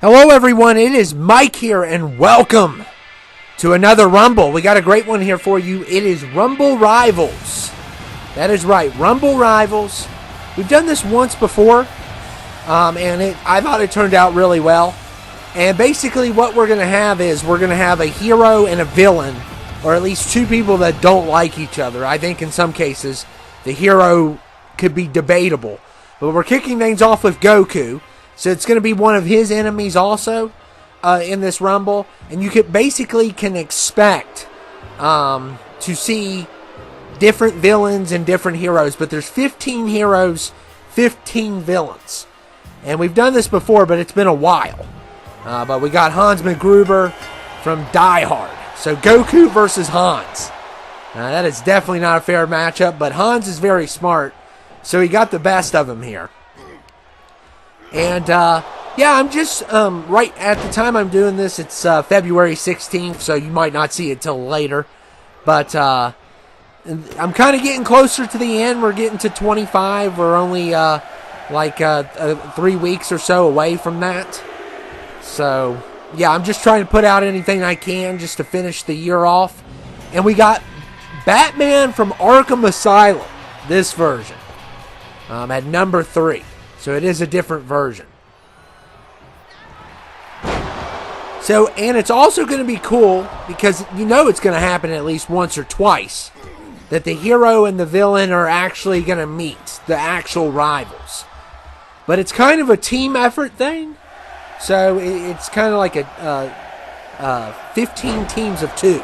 Hello everyone, it is Mike here and welcome to another Rumble. We got a great one here for you. It is Rumble Rivals. That is right, Rumble Rivals. We've done this once before, and I thought it turned out really well. And basically what we're going to have is we're going to have a hero and a villain, or at least two people that don't like each other. I think in some cases the hero could be debatable. But we're kicking things off with Goku. So it's going to be one of his enemies also in this Rumble. And you can expect to see different villains and different heroes. But there's 15 heroes, 15 villains. And we've done this before, but it's been a while. But we got Hans McGruber from Die Hard. So Goku versus Hans. That is definitely not a fair matchup, but Hans is very smart. So he got the best of him here. And, yeah, I'm just, right at the time I'm doing this, it's February 16th, so you might not see it till later. But, I'm kind of getting closer to the end. We're getting to 25. We're only, 3 weeks or so away from that. So, yeah, I'm just trying to put out anything I can just to finish the year off. And we got Batman from Arkham Asylum, this version, at number 3. So it is a different version. So, and it's also going to be cool because you know it's going to happen at least once or twice that the hero and the villain are actually going to meet, the actual rivals. But it's kind of a team effort thing. So it's kind of like a 15 teams of 2.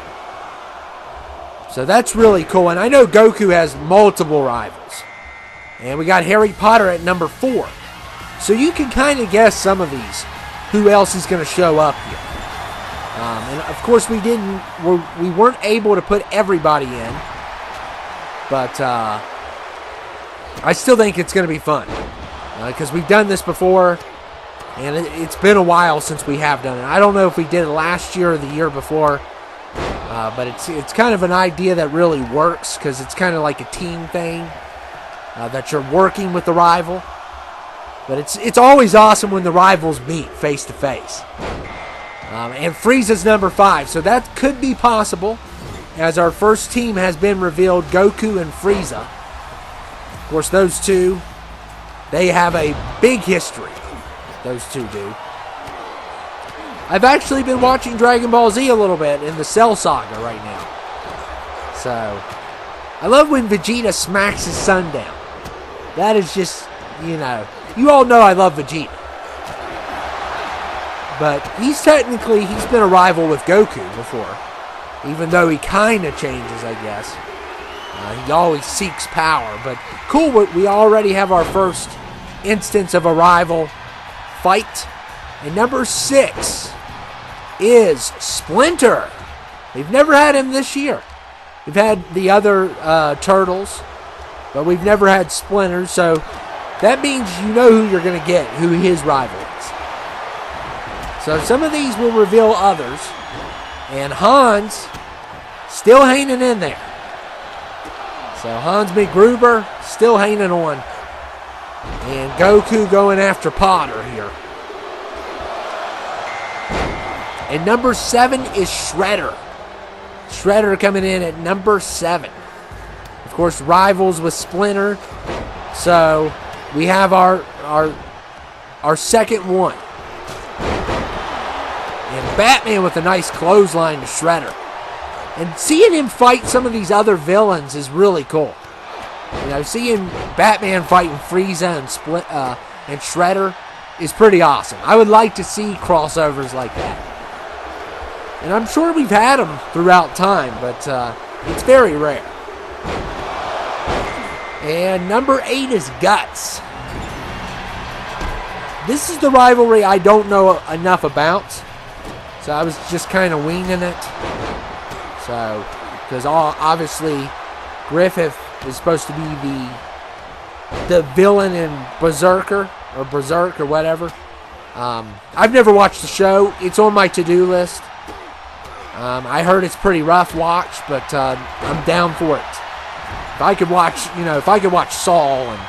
So that's really cool. And I know Goku has multiple rivals. And we got Harry Potter at number 4. So you can kind of guess some of these. Who else is going to show up here? And of course we weren't able to put everybody in. But I still think it's going to be fun. Because we've done this before. And it's been a while since we have done it. I don't know if we did it last year or the year before. But it's kind of an idea that really works. Because it's kind of like a team thing. That you're working with the rival. But it's always awesome when the rivals meet face to face. And Frieza's number 5. So that could be possible. As our first team has been revealed. Goku and Frieza. Of course those two. They have a big history. Those two do. I've actually been watching Dragon Ball Z a little bit. In the Cell Saga right now. So. I love when Vegeta smacks his son down. That is just, you all know I love Vegeta. But he's been a rival with Goku before. Even though he kind of changes, I guess. He always seeks power. But cool, we already have our first instance of a rival fight. And number 6 is Splinter. We've never had him this year. We've had the other Turtles. But we've never had Splinter, so that means you know who you're going to get, who his rival is. So some of these will reveal others. And Hans still hanging in there. So Hans McGruber still hanging on. And Goku going after Potter here. And number 7 is Shredder. Shredder coming in at number 7. Of course, rivals with Splinter. So we have our second one. And Batman with a nice clothesline to Shredder. And seeing him fight some of these other villains is really cool. Seeing Batman fighting Frieza and Shredder is pretty awesome. I would like to see crossovers like that. And I'm sure we've had them throughout time, but it's very rare. And number 8 is Guts. This is the rivalry I don't know enough about. So I was just kind of winging it. So, because obviously Griffith is supposed to be the villain in Berserk or whatever. I've never watched the show. It's on my to-do list. I heard it's pretty rough watch, but I'm down for it. If I could watch Saul and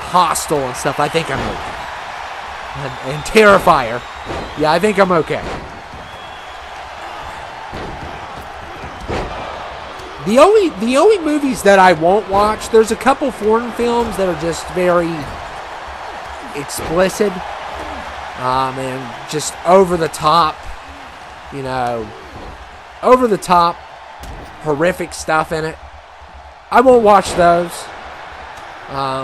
Hostile and stuff, I think I'm okay. and Terrifier. Yeah, I think I'm okay. The only movies that I won't watch, there's a couple foreign films that are just very explicit, and just over the top, over the top, horrific stuff in it. I won't watch those.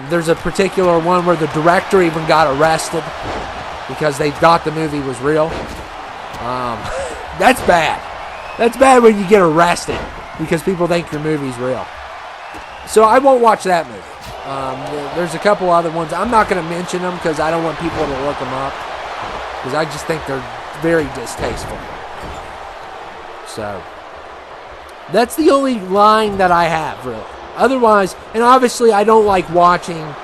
There's a particular one where the director even got arrested because they thought the movie was real. That's bad. That's bad when you get arrested because people think your movie's real. So I won't watch that movie. There's a couple other ones. I'm not going to mention them because I don't want people to look them up, because I just think they're very distasteful. So that's the only line that I have, really. Otherwise, and obviously I don't like watching,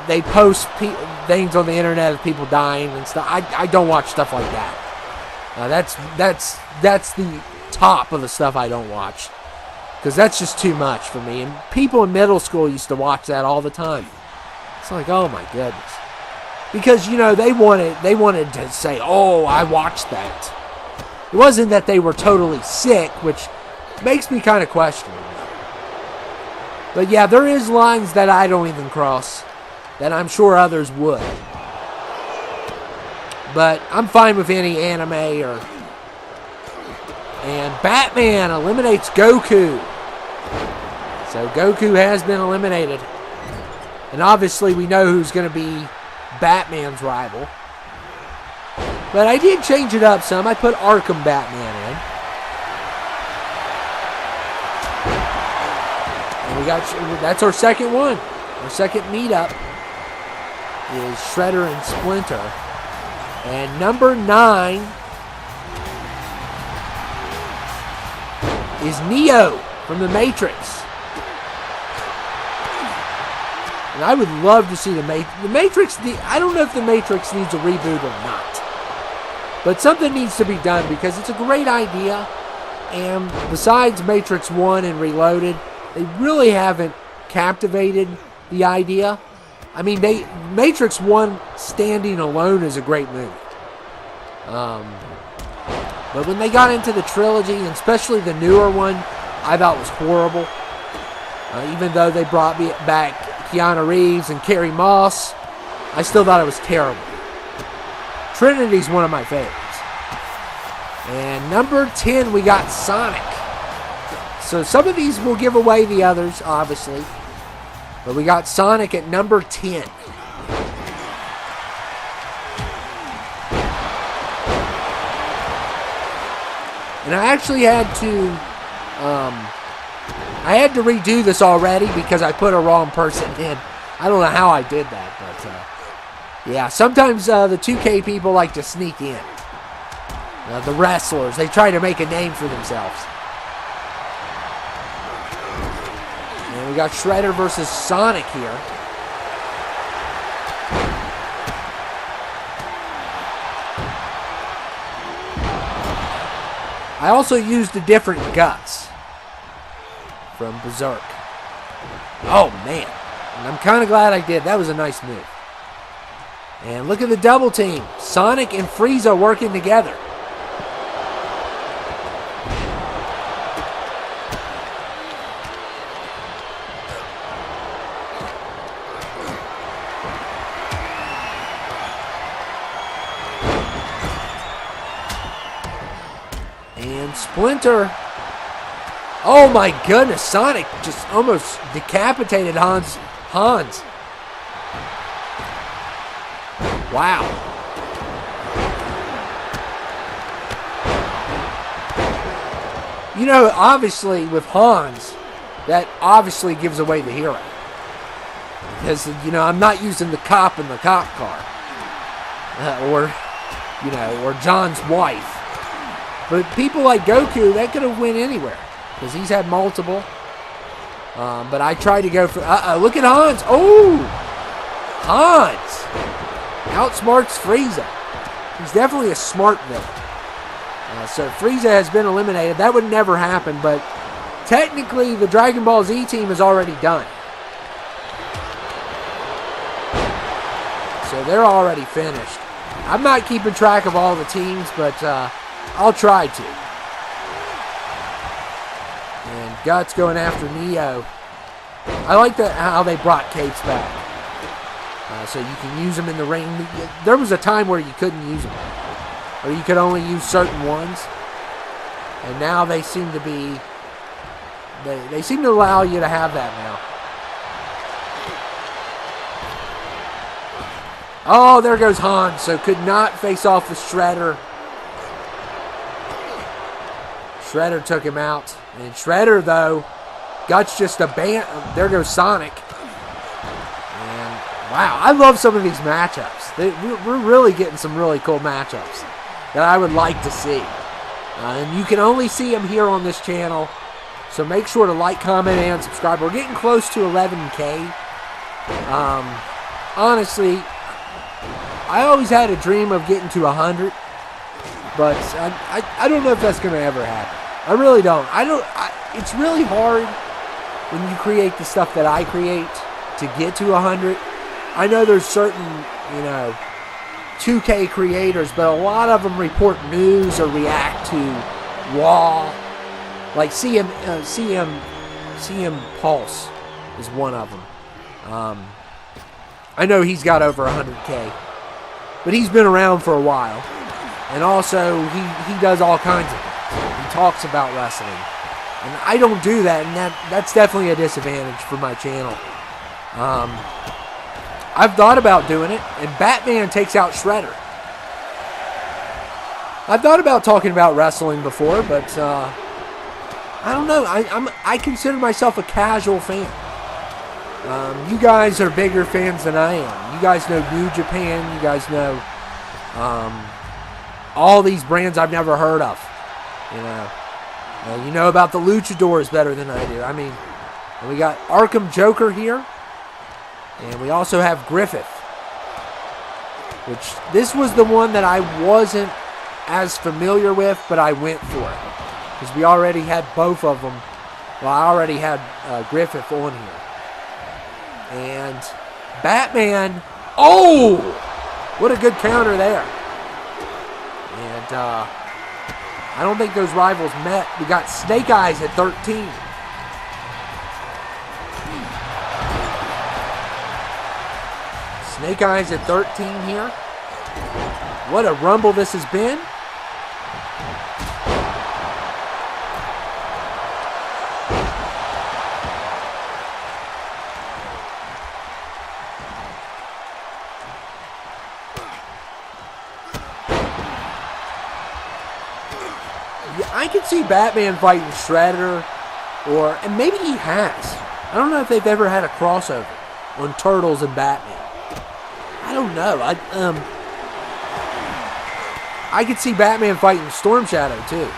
they post things on the internet of people dying and stuff. I don't watch stuff like that. That's the top of the stuff I don't watch, because that's just too much for me. And people in middle school used to watch that all the time. It's like, oh my goodness, because they wanted to say, oh, I watched that. It wasn't that they were totally sick, which makes me kind of question it. But yeah, there is lines that I don't even cross that I'm sure others would. But I'm fine with any anime or... And Batman eliminates Goku. So Goku has been eliminated. And obviously we know who's going to be Batman's rival. But I did change it up some. I put Arkham Batman in. And that's our second one. Our second meetup is Shredder and Splinter. And number 9 is Neo from The Matrix. And I would love to see The Matrix. I don't know if The Matrix needs a reboot or not. But something needs to be done because it's a great idea. And besides Matrix 1 and Reloaded, they really haven't captivated the idea. I mean, Matrix 1 standing alone is a great movie. But when they got into the trilogy, and especially the newer one, I thought was horrible. Even though they brought back Keanu Reeves and Carrie Moss, I still thought it was terrible. Trinity's one of my favorites. And number 10, we got Sonic. So some of these will give away the others, obviously. But we got Sonic at number 10. And I actually had to redo this already because I put a wrong person in. I don't know how I did that, but yeah, sometimes the 2K people like to sneak in. The wrestlers, they try to make a name for themselves. And we got Shredder versus Sonic here. I also used the different guts from Berserk. Oh, man. And I'm kind of glad I did. That was a nice move. And look at the double team. Sonic and Frieza working together. And Splinter. Oh my goodness, Sonic just almost decapitated Hans. Wow. You know, obviously with Hans, that obviously gives away the hero. Because, you know, I'm not using the cop in the cop car. Or John's wife. But people like Goku, that could have went anywhere. Because he's had multiple. But I tried to go for... look at Hans. Oh! Hans outsmarts Frieza. He's definitely a smart villain. So Frieza has been eliminated. That would never happen, but technically the Dragon Ball Z team is already done. So they're already finished. I'm not keeping track of all the teams, but I'll try to. And Guts going after Neo. I like how they brought capes back. So you can use them in the ring. There was a time where you couldn't use them. Or you could only use certain ones. And now they seem to be... They seem to allow you to have that now. Oh, there goes Han. So could not face off with Shredder. Shredder took him out. And Shredder, though, Guts just there goes Sonic. And, wow, I love some of these matchups. We're really getting some really cool matchups that I would like to see. And you can only see them here on this channel. So make sure to like, comment, and subscribe. We're getting close to 11K. Honestly, I always had a dream of getting to 100. But I don't know if that's going to ever happen. I really don't. It's really hard when you create the stuff that I create to get to 100. I know there's certain, 2K creators, but a lot of them report news or react to Raw. Like CM Pulse is one of them. I know he's got over 100K, but he's been around for a while, and also he does all kinds of things. He talks about wrestling, and I don't do that, and that's definitely a disadvantage for my channel. I've thought about doing it, and Batman takes out Shredder. I've thought about talking about wrestling before, but I don't know. I consider myself a casual fan. You guys are bigger fans than I am. You guys know New Japan. You guys know all these brands I've never heard of. You know about the Luchadors better than I do. I mean, we got Arkham Joker here. And we also have Griffith. Which, this was the one that I wasn't as familiar with, but I went for it. Because we already had both of them. Well, I already had Griffith on here. And Batman. Oh! What a good counter there. And I don't think those rivals met. We got Snake Eyes at 13. Snake Eyes at 13 here. What a rumble this has been. Yeah, I could see Batman fighting Shredder, and maybe he has. I don't know if they've ever had a crossover on Turtles and Batman. I don't know. I could see Batman fighting Storm Shadow too.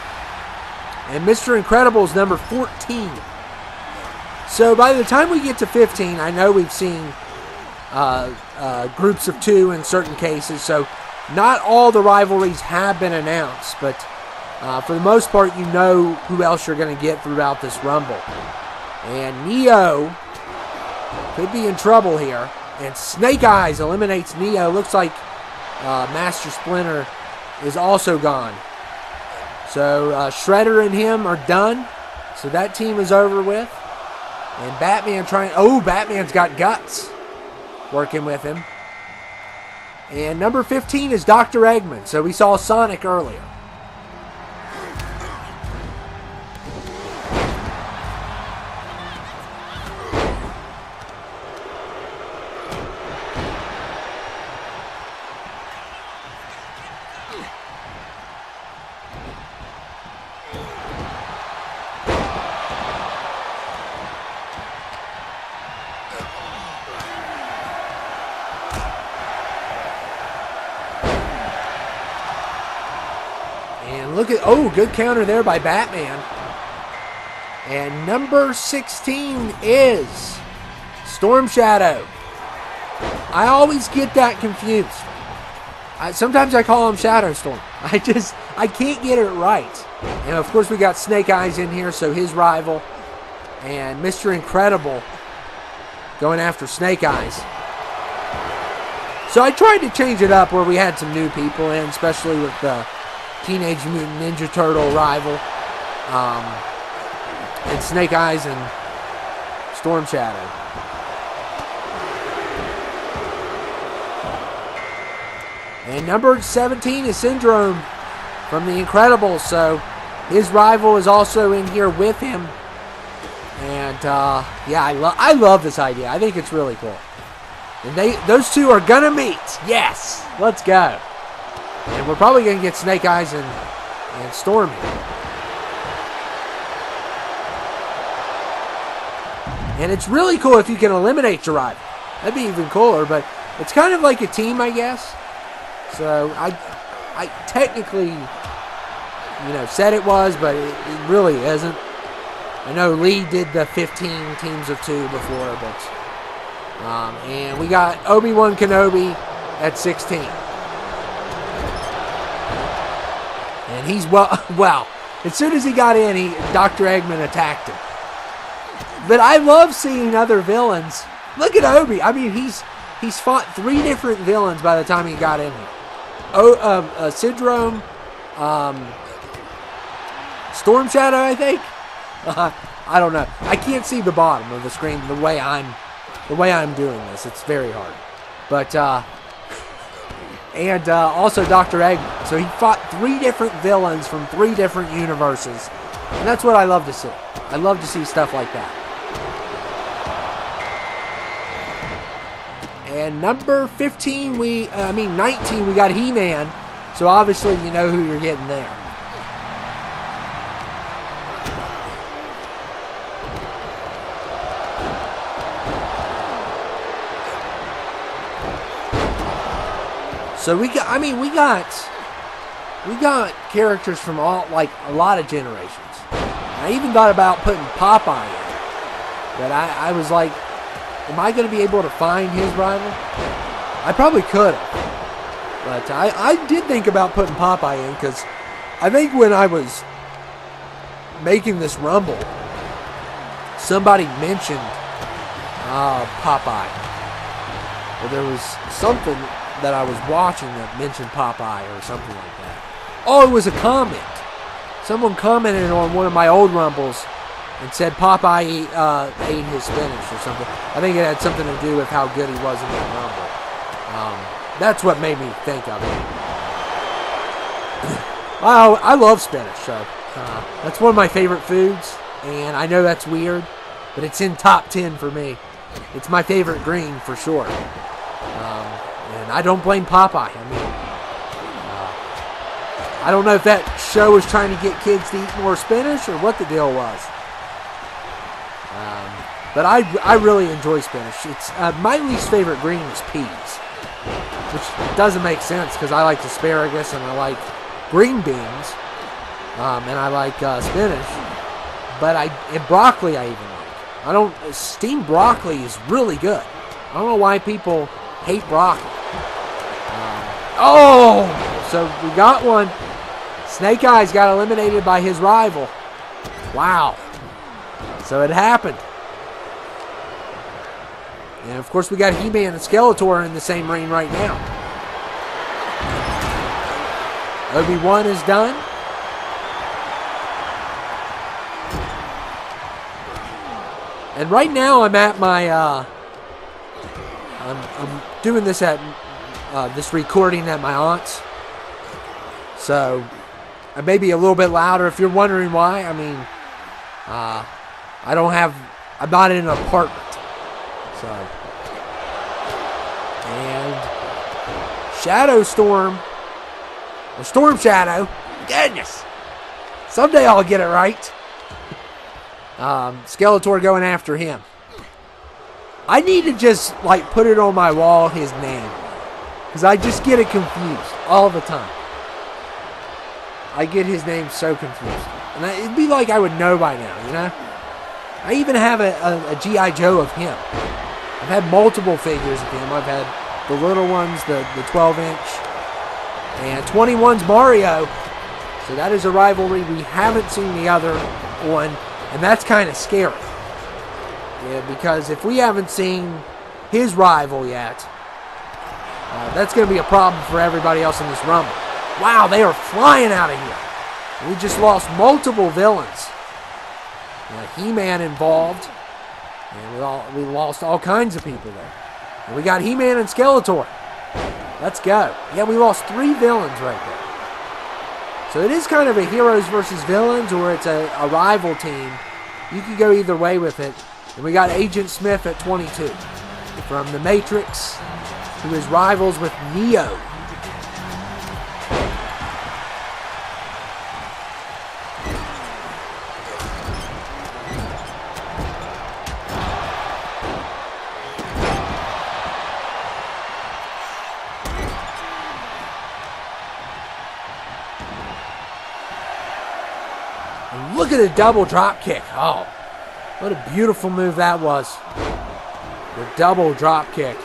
And Mr. Incredible is number 14. So by the time we get to 15, I know we've seen groups of 2 in certain cases. So not all the rivalries have been announced, but for the most part, you know who else you're going to get throughout this Rumble. And Neo could be in trouble here. And Snake Eyes eliminates Neo. Looks like Master Splinter is also gone. So Shredder and him are done. So that team is over with. And Batman Batman's got Guts working with him. And number 15 is Dr. Eggman. So we saw Sonic earlier. Look at, good counter there by Batman. And number 16 is Storm Shadow. I always get that confused. Sometimes I call him Shadow Storm. I can't get it right. And of course we got Snake Eyes in here, so his rival. And Mr. Incredible going after Snake Eyes. So I tried to change it up where we had some new people in, especially with the Teenage Mutant Ninja Turtle rival, and Snake Eyes and Storm Shadow. And number 17 is Syndrome from The Incredibles, so his rival is also in here with him. And yeah, I love this idea. I think it's really cool. And those two are gonna meet. Yes, let's go. And we're probably gonna get Snake Eyes and Storm here. And it's really cool if you can eliminate your rival. That'd be even cooler. But it's kind of like a team, I guess. So I technically, said it was, but it really isn't. I know Lee did the 15 teams of 2 before, but and we got Obi-Wan Kenobi at 16. And he's well, as soon as he got in, Dr. Eggman attacked him. But I love seeing other villains. Look at Obi. I mean, he's fought 3 different villains by the time he got in here. Syndrome, Storm Shadow, I think. I don't know. I can't see the bottom of the screen the way I'm doing this. It's very hard. But and also Dr. Eggman. So he fought 3 different villains from 3 different universes, and that's what I love to see. I love to see stuff like that. And number 19, we got He-Man. So obviously you know who you're getting there. So we got characters from a lot of generations. I even thought about putting Popeye in, but I was like, am I going to be able to find his rival? I probably could have, but I did think about putting Popeye in because I think when I was making this Rumble, somebody mentioned Popeye, or there was something that I was watching that mentioned Popeye or something like that. Oh, it was a comment. Someone commented on one of my old Rumbles and said Popeye ate his spinach or something. I think it had something to do with how good he was in that Rumble. That's what made me think of it. I love spinach, so that's one of my favorite foods, and I know that's weird, but it's in top 10 for me. It's my favorite green for sure. And I don't blame Popeye. I mean, I don't know if that show was trying to get kids to eat more spinach or what the deal was. But I really enjoy spinach. It's my least favorite green is peas, which doesn't make sense because I like asparagus and I like green beans, and I like spinach. But and broccoli I even like. Steamed broccoli is really good. I don't know why people hate broccoli. So we got one. Snake Eyes got eliminated by his rival. Wow. So it happened. And of course we got He-Man and Skeletor in the same ring right now. Obi-Wan is done. And right now I'm at my I'm doing this at this recording at my aunt's, so I may be a little bit louder. If you're wondering why, I mean, I'm not in an apartment, so. And Shadow Storm, or Storm Shadow, goodness, someday I'll get it right. Skeletor going after him. I need to just put it on my wall, his name, because I just get it confused all the time. I get his name so confused, and it'd be like I would know by now, you know. I even have a G.I. Joe of him. I've had multiple figures of him. I've had the little ones, the 12-inch, and 21's Mario. So that is a rivalry we haven't seen the other one, and that's kind of scary. Yeah, because if we haven't seen his rival yet, That's going to be a problem for everybody else in this Rumble. Wow, they are flying out of here. We just lost multiple villains. He-Man involved. And we lost all kinds of people there. And we got He-Man and Skeletor. Let's go. Yeah, we lost 3 villains right there. So it is kind of a heroes versus villains, or it's a rival team. You can go either way with it. And we got Agent Smith at 22 from The Matrix, who is rivals with Neo. And look at the double drop kick. Oh, what a beautiful move that was. The double drop kick.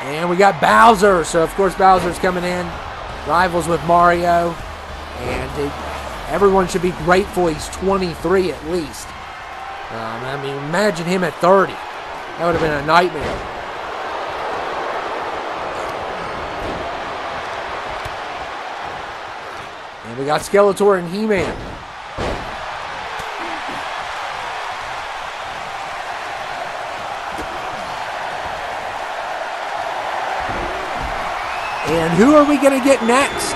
And we got Bowser. So, of course, Bowser's coming in. Rivals with Mario. And everyone should be grateful he's 23 at least. I mean, imagine him at 30. That would have been a nightmare. And we got Skeletor and He-Man. And who are we going to get next?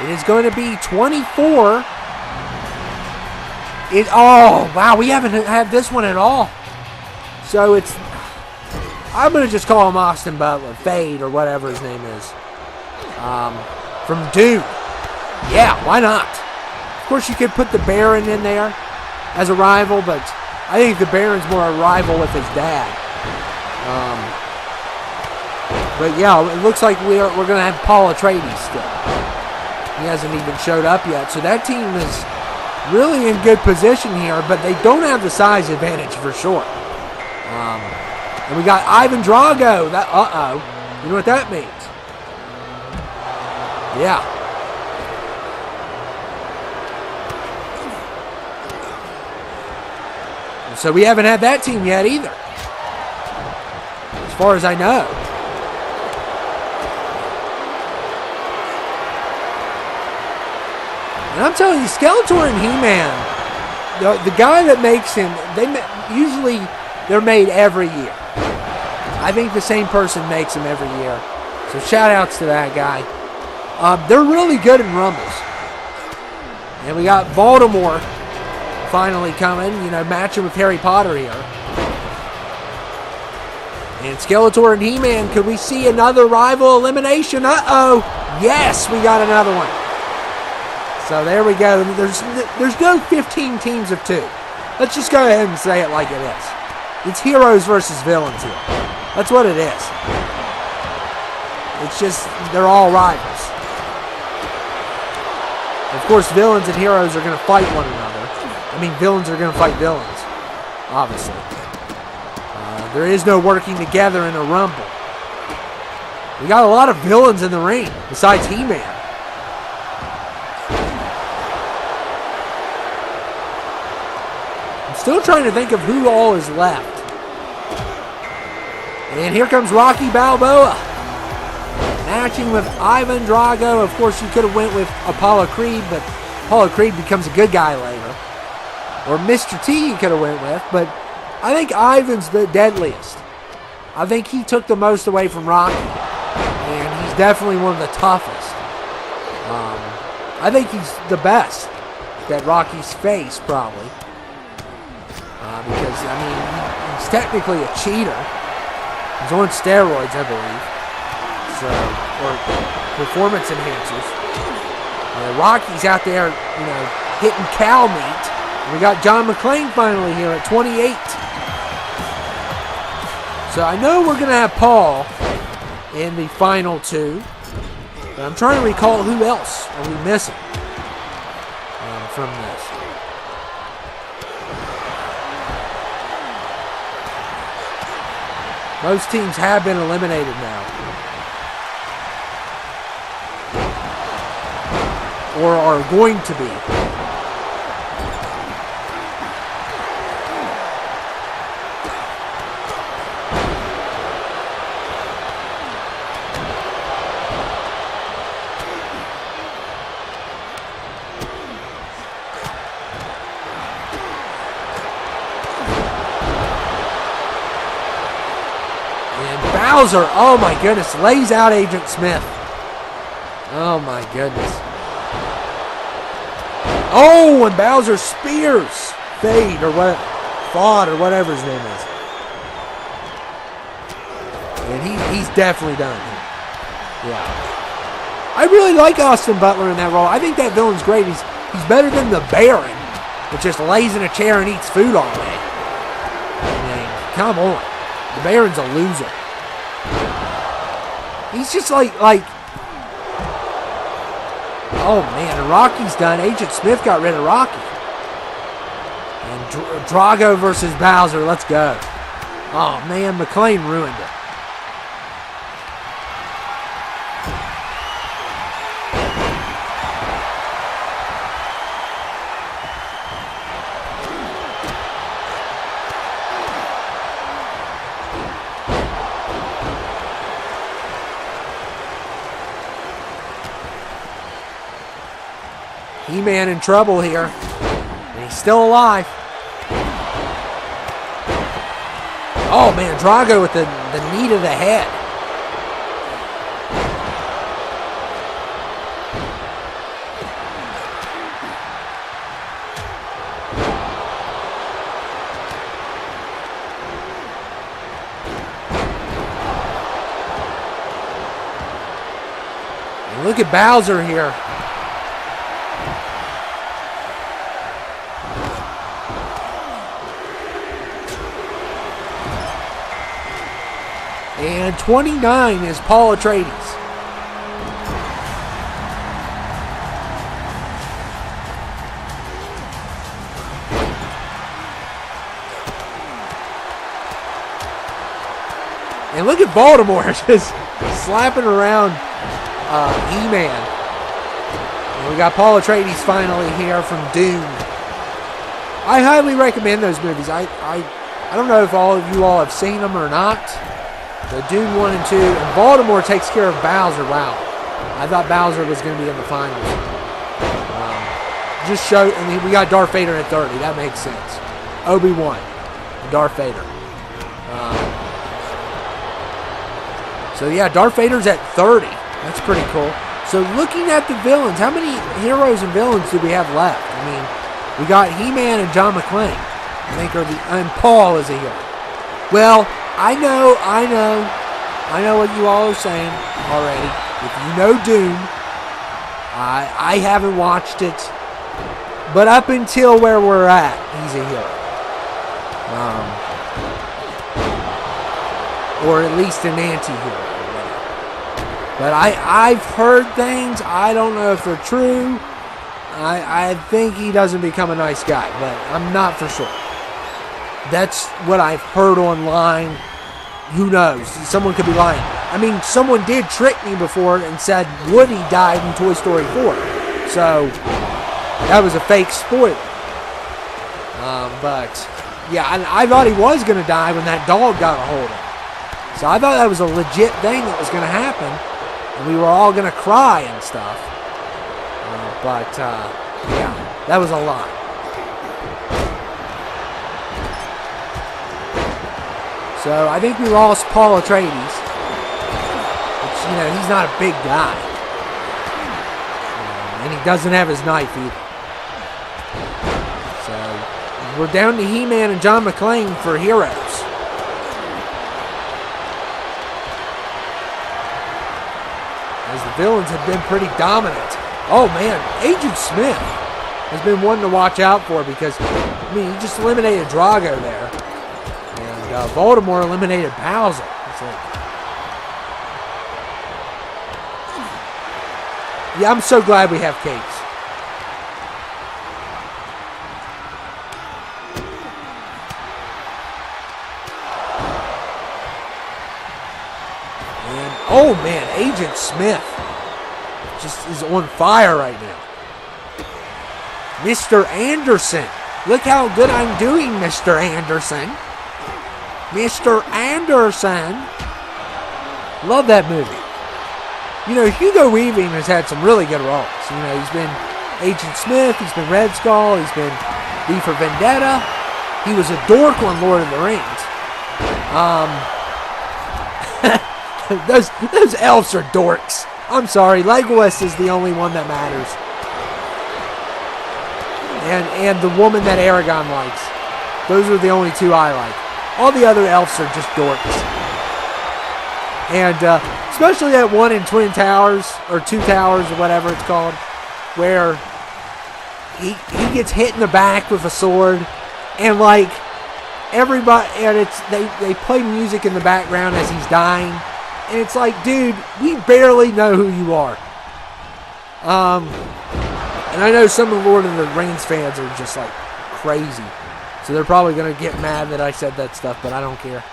It is going to be 24. Oh, wow, we haven't had this one at all. So it's, I'm going to just call him Austin Butler, Fade, or whatever his name is. From Doom. Yeah, why not? Of course, you could put the Baron in there as a rival, but I think the Baron's more a rival with his dad. But yeah, it looks like we're going to have Paul Atreides still. He hasn't even showed up yet. So that team is really in good position here, but they don't have the size advantage for sure. And we got Ivan Drago. You know what that means? Yeah. So we haven't had that team yet either, as far as I know. And I'm telling you, Skeletor and He-Man, the guy that makes him, usually they're made every year. I think the same person makes them every year. So shout outs to that guy. They're really good in Rumbles. And we got Baltimore finally coming, matching with Harry Potter here. And Skeletor and He-Man, could we see another rival elimination? Uh-oh. Yes, we got another one. So there we go. There's no 15 teams of 2. Let's just go ahead and say it like it is. It's heroes versus villains here. That's what it is. It's just, they're all rivals. Of course, villains and heroes are going to fight one another. I mean, villains are going to fight villains, obviously. There is no working together in a Rumble. We got a lot of villains in the ring, besides He-Man. I'm still trying to think of who all is left. And here comes Rocky Balboa, matching with Ivan Drago. Of course, you could have went with Apollo Creed, but Apollo Creed becomes a good guy later. Or Mr. T you could have went with, but I think Ivan's the deadliest. I think he took the most away from Rocky, and he's definitely one of the toughest. I think he's the best that Rocky's faced, probably. Because, I mean, he's technically a cheater. He's on steroids, I believe. So, or performance enhancers. Rocky's out there, hitting cow meat. And we got John McClane finally here at 28. So I know we're going to have Paul in the final 2. But I'm trying to recall who else are we missing from this. Most teams have been eliminated now. Or are going to be. Bowser, oh my goodness, lays out Agent Smith. Oh my goodness. Oh, and Bowser spears Fade or what, Fod or whatever his name is. And he's definitely done. Yeah. I really like Austin Butler in that role. I think that villain's great. He's better than the Baron, that just lays in a chair and eats food all day. I mean, come on. The Baron's a loser. He's just like, oh man, and Rocky's done. Agent Smith got rid of Rocky. And Drago versus Bowser, let's go. Oh man, McClane ruined it. He-Man in trouble here. And he's still alive. Oh man, Drago with the knee to the head. And look at Bowser here. And 29 is Paul Atreides. And look at Baltimore just slapping around He-Man. And we got Paul Atreides finally here from Dune. I highly recommend those movies. I don't know if all of you all have seen them or not. The Dune 1 and 2, and Baltimore takes care of Bowser. Wow. I thought Bowser was going to be in the finals. Just show, and we got Darth Vader at 30. That makes sense. Obi-Wan, Darth Vader. So yeah, Darth Vader's at 30. That's pretty cool. So looking at the villains, how many heroes and villains do we have left? I mean, we got He-Man and John McClane. I think and Paul is a hero. Well, I know what you all are saying already. If you know Dune, I haven't watched it, but up until where we're at, he's a hero. Or at least an anti-hero. But I've heard things, I don't know if they're true. I think he doesn't become a nice guy, but I'm not for sure. That's what I've heard online. Who knows? Someone could be lying. I mean, someone did trick me before and said Woody died in Toy Story 4. So, that was a fake spoiler. But, yeah, I thought he was going to die when that dog got a hold of him. So, I thought that was a legit thing that was going to happen. And we were all going to cry and stuff. Yeah, that was a lie. So I think we lost Paul Atreides, which, he's not a big guy. And he doesn't have his knife either. So we're down to He-Man and John McClane for heroes. As the villains have been pretty dominant. Oh man, Agent Smith has been one to watch out for because, he just eliminated Drago there. Baltimore eliminated Bowser. Yeah, I'm so glad we have capes. And, oh man, Agent Smith just is on fire right now. Mr. Anderson. Look how good I'm doing, Mr. Anderson. Mr. Anderson. Love that movie. Hugo Weaving has had some really good roles. He's been Agent Smith, he's been Red Skull, he's been V for Vendetta. He was a dork on Lord of the Rings. those elves are dorks. I'm sorry, Legolas is the only one that matters. And the woman that Aragorn likes. Those are the only two I like. All the other elves are just dorks. And especially that one in Twin Towers, or Two Towers, or whatever it's called, where he gets hit in the back with a sword, and like everybody, and they play music in the background as he's dying, and it's like, dude, we barely know who you are. And I know some of the Lord of the Rings fans are just like crazy, so they're probably gonna get mad that I said that stuff, but I don't care.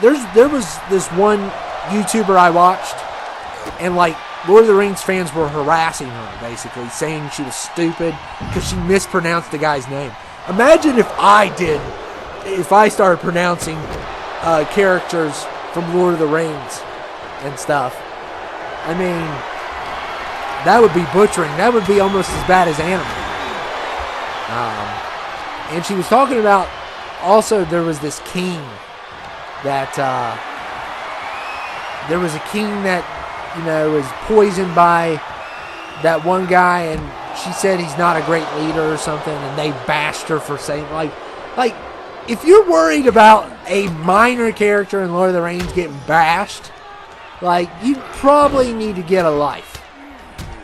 There was this one YouTuber I watched, and like Lord of the Rings fans were harassing her, basically saying she was stupid because she mispronounced the guy's name. Imagine if I started pronouncing characters from Lord of the Rings and stuff. I mean, that would be butchering. That would be almost as bad as animal. And she was talking about, also there was this king that, there was a king that, was poisoned by that one guy, and she said he's not a great leader or something, and they bashed her for saying, like, if you're worried about a minor character in Lord of the Rings getting bashed, like, you probably need to get a life.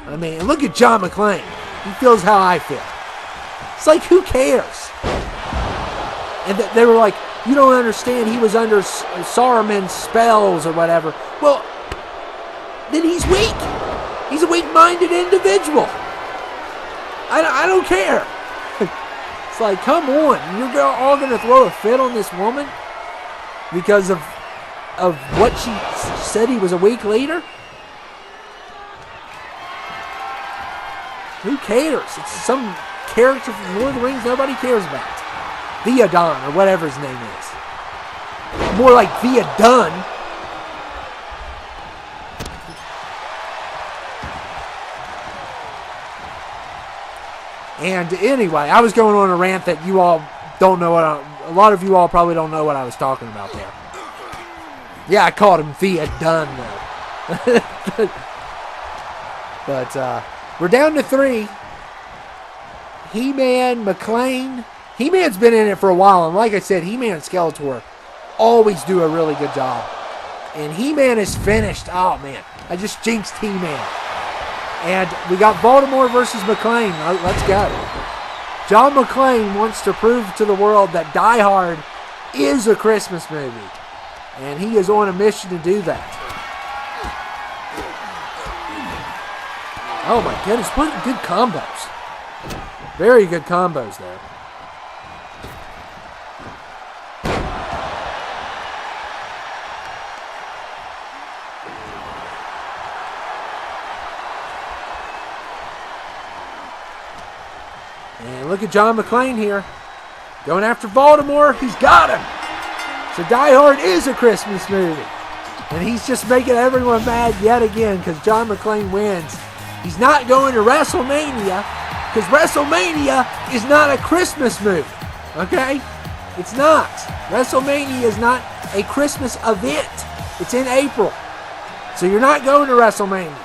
I mean, look at John McClane. He feels how I feel. It's like, who cares? And they were like, you don't understand, he was under Saruman's spells or whatever. Well, then he's weak. He's a weak-minded individual. I don't care. It's like, come on. You're all going to throw a fit on this woman because of what she said he was a weak leader? Who cares? It's some character from Lord of the Rings nobody cares about. Theoden, or whatever his name is. More like Theoden. And anyway, I was going on a rant that you all don't know a lot of you all probably don't know what I was talking about there. Yeah, I called him Theoden though. But we're down to 3. He-Man, McClane. He-Man's been in it for a while, and like I said, He-Man and Skeletor always do a really good job. And He-Man is finished. Oh, man. I just jinxed He-Man. And we got Baltimore versus McClane. Let's go. John McClane wants to prove to the world that Die Hard is a Christmas movie. And he is on a mission to do that. Oh, my goodness. What good combos. Very good combos there. And look at John McClane here. Going after Baltimore. He's got him. So Die Hard is a Christmas movie. And he's just making everyone mad yet again because John McClane wins. He's not going to WrestleMania because WrestleMania is not a Christmas movie. Okay? It's not. WrestleMania is not a Christmas event. It's in April. So you're not going to WrestleMania.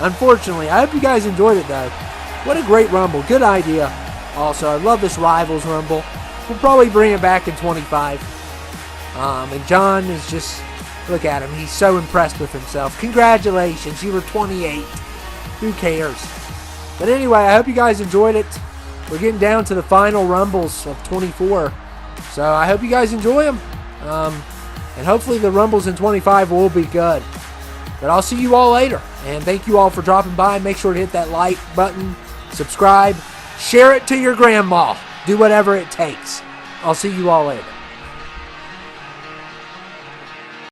Unfortunately. I hope you guys enjoyed it though. What a great Rumble. Good idea. Also, I love this Rivals Rumble. We'll probably bring it back in 25. And John is just, look at him. He's so impressed with himself. Congratulations. You were 28. Who cares? But anyway, I hope you guys enjoyed it. We're getting down to the final Rumbles of 24. So I hope you guys enjoy them. And hopefully the Rumbles in 25 will be good. But I'll see you all later. And thank you all for dropping by. Make sure to hit that like button. Subscribe. Share it to your grandma. Do whatever it takes. I'll see you all later.